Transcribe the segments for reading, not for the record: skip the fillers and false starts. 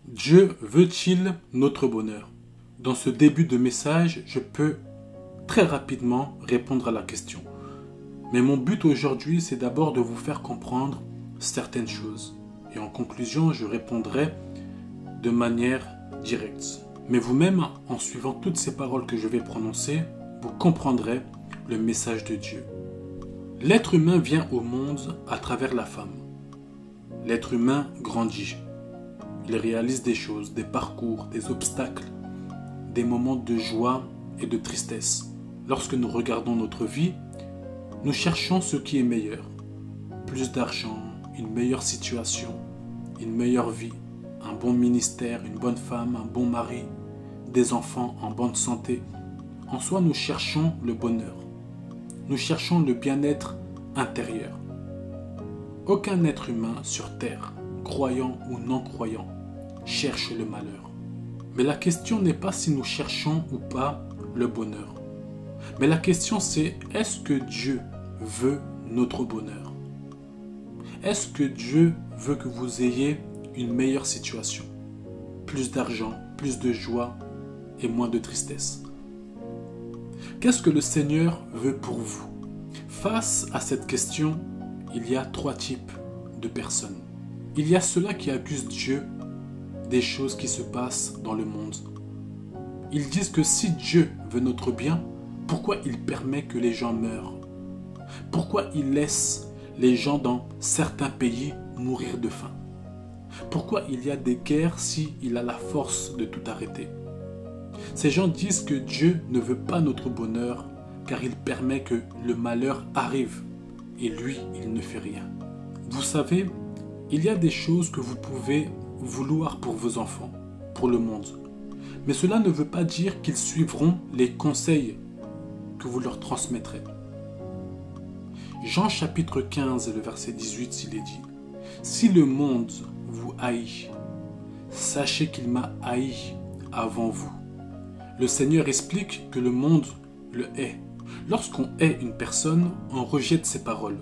Dieu veut-il notre bonheur? Dans ce début de message, je peux très rapidement répondre à la question. Mais mon but aujourd'hui, c'est d'abord de vous faire comprendre certaines choses. Et en conclusion, je répondrai de manière directe. Mais vous-même, en suivant toutes ces paroles que je vais prononcer, vous comprendrez le message de Dieu. L'être humain vient au monde à travers la femme. L'être humain grandit. Il réalise des choses, des parcours, des obstacles, des moments de joie et de tristesse. Lorsque nous regardons notre vie, nous cherchons ce qui est meilleur. Plus d'argent, une meilleure situation, une meilleure vie, un bon ministère, une bonne femme, un bon mari, des enfants en bonne santé. En soi, nous cherchons le bonheur. Nous cherchons le bien-être intérieur. Aucun être humain sur terre, croyant ou non croyant, cherche le malheur. Mais la question n'est pas si nous cherchons ou pas le bonheur. Mais la question c'est, est-ce que Dieu veut notre bonheur? Est-ce que Dieu veut que vous ayez une meilleure situation? Plus d'argent, plus de joie et moins de tristesse. Qu'est-ce que le Seigneur veut pour vous? Face à cette question, il y a trois types de personnes. Il y a ceux-là qui accusent Dieu des choses qui se passent dans le monde. Ils disent que si Dieu veut notre bien, pourquoi il permet que les gens meurent? Pourquoi il laisse les gens dans certains pays mourir de faim? Pourquoi il y a des guerres s'il a la force de tout arrêter? Ces gens disent que Dieu ne veut pas notre bonheur car il permet que le malheur arrive et lui, il ne fait rien. Vous savez, il y a des choses que vous pouvez vouloir pour vos enfants, pour le monde. Mais cela ne veut pas dire qu'ils suivront les conseils que vous leur transmettrez. Jean chapitre 15 et le verset 18, il est dit: si le monde vous haït, sachez qu'il m'a haï avant vous. Le Seigneur explique que le monde le hait. Lorsqu'on hait une personne, on rejette ses paroles,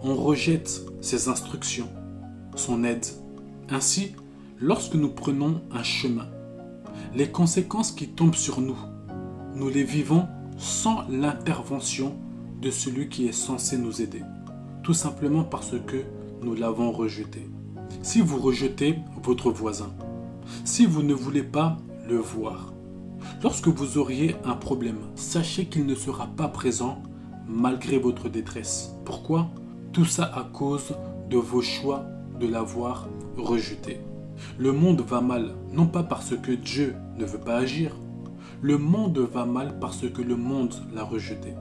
on rejette ses instructions, son aide. Ainsi, lorsque nous prenons un chemin, les conséquences qui tombent sur nous, nous les vivons sans l'intervention de celui qui est censé nous aider, tout simplement parce que nous l'avons rejeté. Si vous rejetez votre voisin, si vous ne voulez pas le voir, lorsque vous auriez un problème, sachez qu'il ne sera pas présent malgré votre détresse. Pourquoi? Tout ça à cause de vos choix de l'avoir rejeté. Le monde va mal, non pas parce que Dieu ne veut pas agir. Le monde va mal parce que le monde l'a rejeté.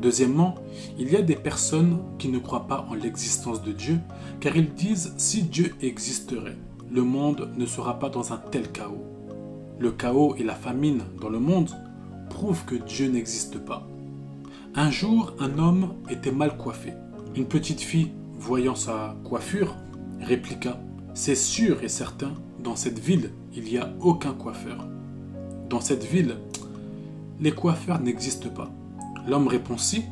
Deuxièmement, il y a des personnes qui ne croient pas en l'existence de Dieu, car ils disent si Dieu existerait, le monde ne sera pas dans un tel chaos. Le chaos et la famine dans le monde prouvent que Dieu n'existe pas. Un jour, un homme était mal coiffé. Une petite fille, voyant sa coiffure, répliqua: c'est sûr et certain, dans cette ville, il n'y a aucun coiffeur. Dans cette ville, les coiffeurs n'existent pas. L'homme répondit: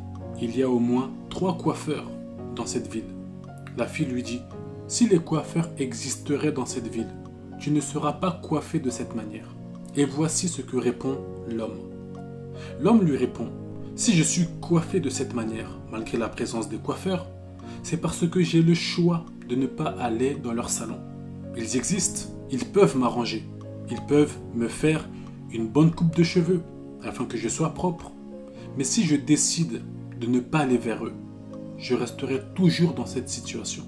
il y a au moins 3 coiffeurs dans cette ville. La fille lui dit: si les coiffeurs existeraient dans cette ville, tu ne seras pas coiffé de cette manière. Et voici ce que répond l'homme. L'homme lui répond: si je suis coiffé de cette manière, malgré la présence des coiffeurs, c'est parce que j'ai le choix de ne pas aller dans leur salon. Ils existent, ils peuvent m'arranger, ils peuvent me faire une bonne coupe de cheveux afin que je sois propre. Mais si je décide de ne pas aller vers eux, je resterai toujours dans cette situation.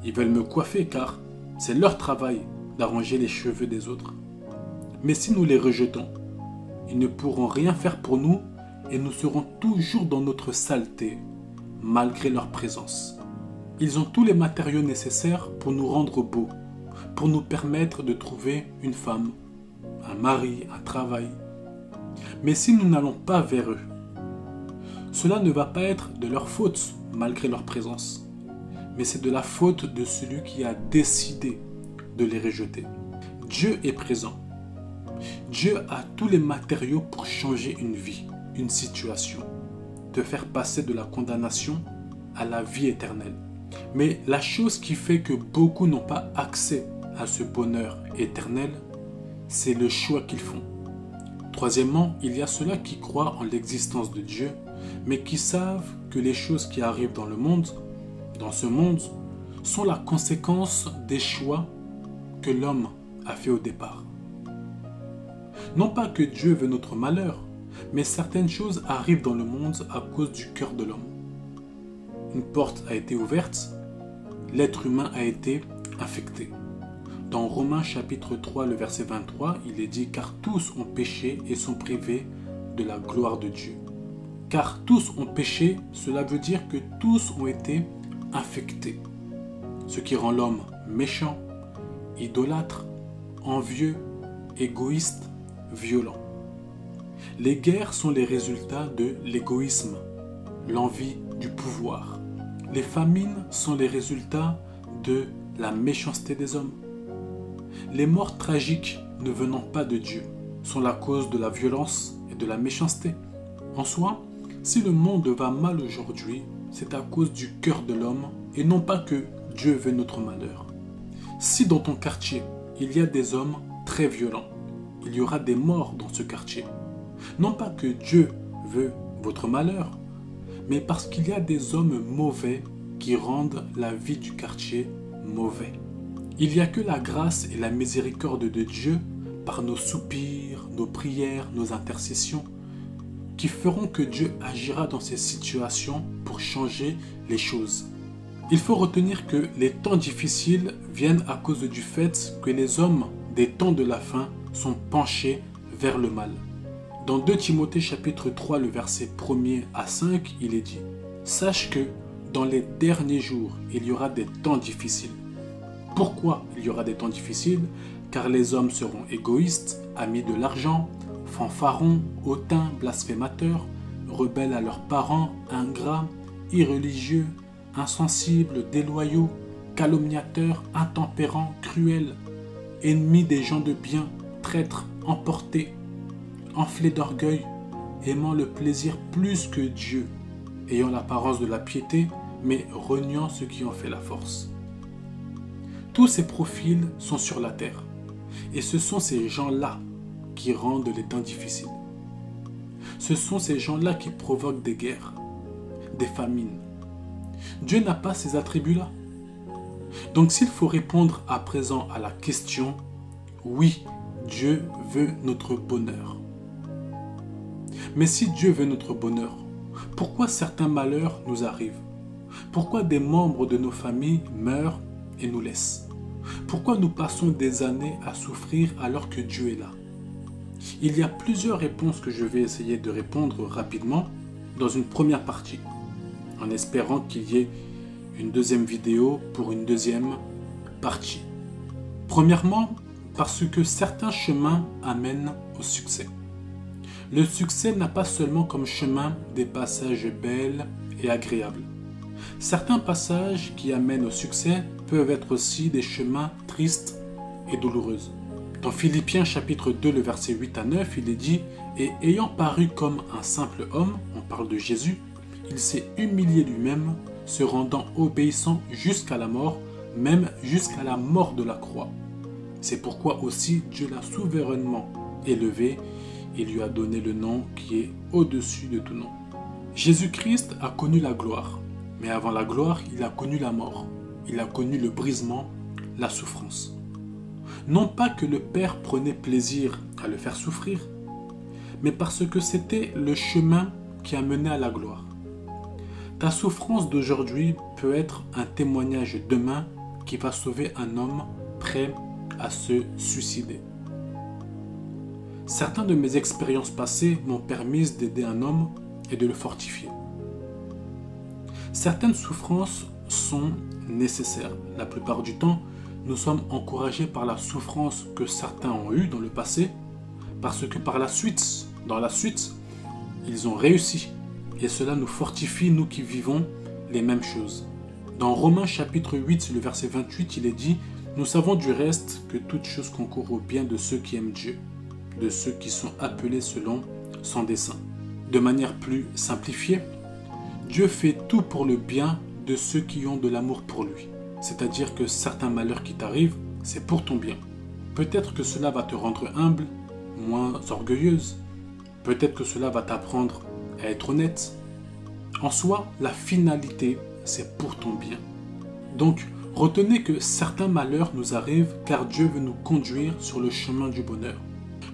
Ils veulent me coiffer car c'est leur travail d'arranger les cheveux des autres. Mais si nous les rejetons, ils ne pourront rien faire pour nous et nous serons toujours dans notre saleté, malgré leur présence. Ils ont tous les matériaux nécessaires pour nous rendre beaux, pour nous permettre de trouver une femme, un mari, un travail. Mais si nous n'allons pas vers eux, cela ne va pas être de leur faute, malgré leur présence, mais c'est de la faute de celui qui a décidé de les rejeter. Dieu est présent. Dieu a tous les matériaux pour changer une vie, une situation, te faire passer de la condamnation à la vie éternelle. Mais la chose qui fait que beaucoup n'ont pas accès à ce bonheur éternel, c'est le choix qu'ils font. Troisièmement, il y a ceux-là qui croient en l'existence de Dieu, mais qui savent que les choses qui arrivent dans ce monde, sont la conséquence des choix que l'homme a fait au départ. Non pas que Dieu veut notre malheur, mais certaines choses arrivent dans le monde à cause du cœur de l'homme. Une porte a été ouverte, l'être humain a été infecté. Dans Romains chapitre 3, le verset 23, il est dit « Car tous ont péché et sont privés de la gloire de Dieu. » Car tous ont péché, cela veut dire que tous ont été infectés. Ce qui rend l'homme méchant, idolâtre, envieux, égoïste, violent. Les guerres sont les résultats de l'égoïsme, l'envie du pouvoir. Les famines sont les résultats de la méchanceté des hommes. Les morts tragiques ne venant pas de Dieu sont la cause de la violence et de la méchanceté. En soi, si le monde va mal aujourd'hui, c'est à cause du cœur de l'homme et non pas que Dieu veut notre malheur. Si dans ton quartier, il y a des hommes très violents, il y aura des morts dans ce quartier. Non pas que Dieu veut votre malheur, mais parce qu'il y a des hommes mauvais qui rendent la vie du quartier mauvais. Il n'y a que la grâce et la miséricorde de Dieu, par nos soupirs, nos prières, nos intercessions, qui feront que Dieu agira dans ces situations pour changer les choses. Il faut retenir que les temps difficiles viennent à cause du fait que les hommes des temps de la fin sont penchés vers le mal. Dans 2 Timothée chapitre 3, le verset 1er à 5, il est dit « Sache que dans les derniers jours, il y aura des temps difficiles. » Pourquoi il y aura des temps difficiles? Car les hommes seront égoïstes, amis de l'argent, fanfarons, hautains, blasphémateurs, rebelles à leurs parents, ingrats, irreligieux, insensibles, déloyaux, calomniateurs, intempérants, cruels, ennemis des gens de bien, traîtres, emportés, enflés d'orgueil, aimant le plaisir plus que Dieu, ayant l'apparence de la piété, mais reniant ce qui en fait la force. Tous ces profils sont sur la terre, et ce sont ces gens-là qui rendent les temps difficiles. Ce sont ces gens-là qui provoquent des guerres, des famines. Dieu n'a pas ces attributs-là. Donc s'il faut répondre à présent à la question, oui, Dieu veut notre bonheur. Mais si Dieu veut notre bonheur, pourquoi certains malheurs nous arrivent? Pourquoi des membres de nos familles meurent et nous laissent? Pourquoi nous passons des années à souffrir alors que Dieu est là? Il y a plusieurs réponses que je vais essayer de répondre rapidement dans une première partie, en espérant qu'il y ait une deuxième vidéo pour une deuxième partie. Premièrement, parce que certains chemins amènent au succès. Le succès n'a pas seulement comme chemin des passages belles et agréables. Certains passages qui amènent au succès peuvent être aussi des chemins tristes et douloureux. Dans Philippiens chapitre 2, le verset 8 à 9, il est dit « Et ayant paru comme un simple homme, on parle de Jésus, il s'est humilié lui-même, se rendant obéissant jusqu'à la mort, même jusqu'à la mort de la croix. C'est pourquoi aussi Dieu l'a souverainement élevé et lui a donné le nom qui est au-dessus de tout nom. » Jésus-Christ a connu la gloire, mais avant la gloire, il a connu la mort. Il a connu le brisement, la souffrance. Non pas que le Père prenait plaisir à le faire souffrir, mais parce que c'était le chemin qui a mené à la gloire. Ta souffrance d'aujourd'hui peut être un témoignage demain qui va sauver un homme prêt à se suicider. Certaines de mes expériences passées m'ont permis d'aider un homme et de le fortifier. Certaines souffrances sont nécessaires. La plupart du temps, nous sommes encouragés par la souffrance que certains ont eue dans le passé, parce que par la suite, dans la suite, ils ont réussi. Et cela nous fortifie, nous qui vivons les mêmes choses. Dans Romains chapitre 8, le verset 28, il est dit « Nous savons du reste que toute chose concourt au bien de ceux qui aiment Dieu, de ceux qui sont appelés selon son dessein. » De manière plus simplifiée, Dieu fait tout pour le bien de ceux qui ont de l'amour pour lui. C'est-à-dire que certains malheurs qui t'arrivent c'est pour ton bien. Peut-être que cela va te rendre humble, moins orgueilleuse. Peut-être que cela va t'apprendre à être honnête. En soi, la finalité, c'est pour ton bien. Donc, retenez que certains malheurs nous arrivent car Dieu veut nous conduire sur le chemin du bonheur.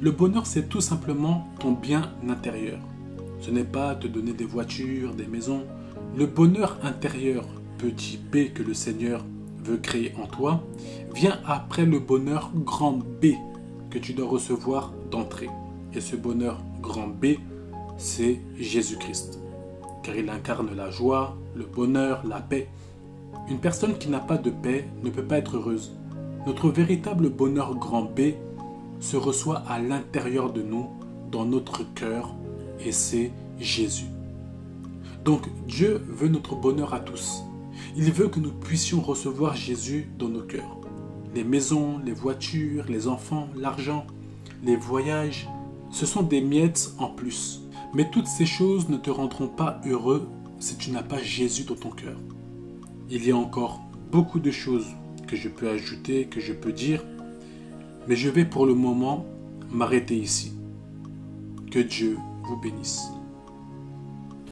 Le bonheur, c'est tout simplement ton bien intérieur. Ce n'est pas te donner des voitures, des maisons. Le bonheur intérieur, petit b, que le Seigneur veut créer en toi, vient après le bonheur grand B que tu dois recevoir d'entrée. Et ce bonheur grand B, c'est Jésus-Christ. Car il incarne la joie, le bonheur, la paix. Une personne qui n'a pas de paix ne peut pas être heureuse. Notre véritable bonheur grand B se reçoit à l'intérieur de nous, dans notre cœur, et c'est Jésus. Donc Dieu veut notre bonheur à tous. Il veut que nous puissions recevoir Jésus dans nos cœurs. Les maisons, les voitures, les enfants, l'argent, les voyages, ce sont des miettes en plus. Mais toutes ces choses ne te rendront pas heureux si tu n'as pas Jésus dans ton cœur. Il y a encore beaucoup de choses que je peux ajouter, que je peux dire, mais je vais pour le moment m'arrêter ici. Que Dieu vous bénisse.